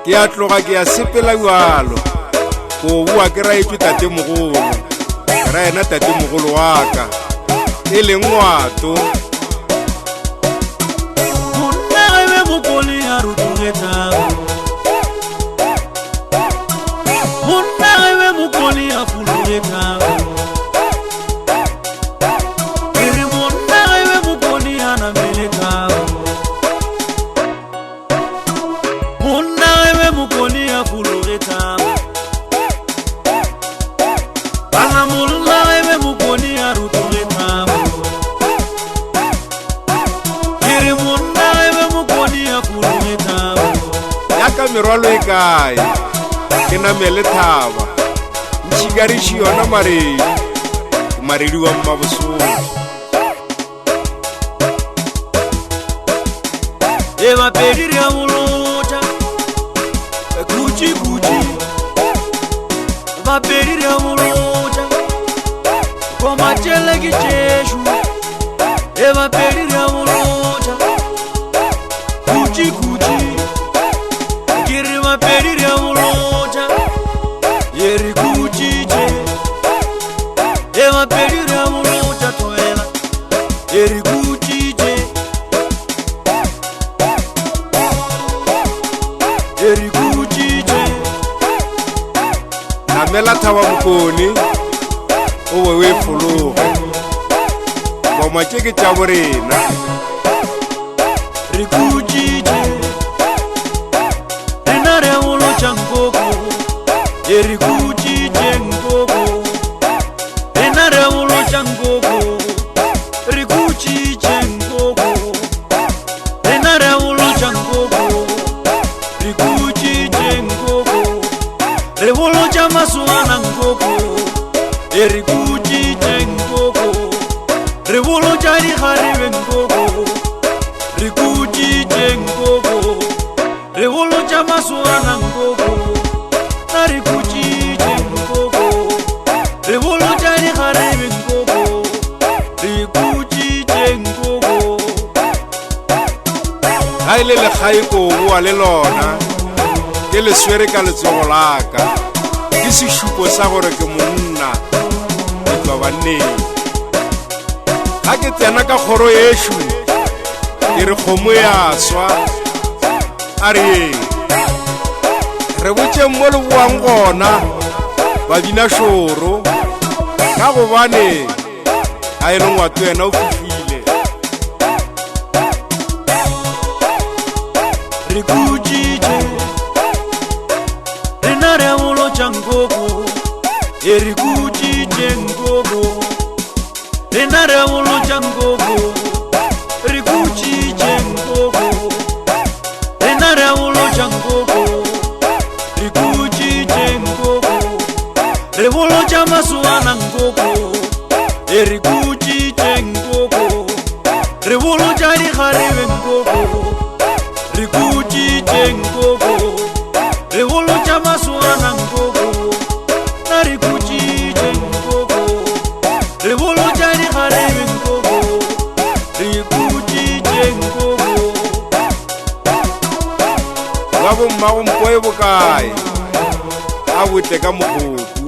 ke a tloga ke a sepela bjalo go bua ke raetšwe tate mogolo ke ra ena tate mogolo wa ka e leng ngwato monna ge be mokoli a rutogetago monna ge be mokoli a fulogetago ke re monna ge be mokoli a nameletago monna ge be mokoli a fulogetago bana molla ge be mokoli a rutogetago ke re monna ge be mokoli a fulogetago yaka merwalo e kae ke namele thaba ntšhikariši yona maredi wa mmabosolo e bapedi re a bolota kutši bapedi re a bolota komatšele ke tšešo e bapedi re a bolota kutši ke re bapedi re a bolota ye re kutšitše e bapedi re a bolota toela ye re kutšitše ye re kutšitše namela thaba bokoni o be o e fologe bomatše ke tša borena re kutšitše rena re a bolotša nkoko ye re kutšitše nkoko rena re a bolotša nkoko re kutšitše nkoko rena re a bolotša nkoko re kutšitše nkoko re bolotša masogana nkoko e re kutšitše nkoko re bolotša dikgarebe nkoko re kutšitše nkoko re bolotša masogana nkoko na re kutšitše nkoko re bolotša dikgarebe nkoko re kutšitše nkoko ga e le lekgae ko boa le lona ke leswere ka letsogo laka ke sešupo sa gore ke monna ke twa banneng ga ke tsena ka kgoro yešo ke re kgomo ya swa a re eng re botšeng mo le boang gona babina šoro ka gobane ga e le ngwato yena o fihlile re kutšitše rena re a bolotša nkoko e re kutšitše nkoko rena re a bolotša nkoko re kutšitše nkoko rena re a bolotša nkoko re kutšitše nkoko re bolotša masogana nkoko e re kutšitše nkoko re bolotša dikgarebe nkoko re kutšitše nkoko re bolotša masogana nkoko na re kutšitše nkoko re bolotša dikgarebe nkoko re kutšitše nkoko ba bommagompo e bokae a botle ka mogopu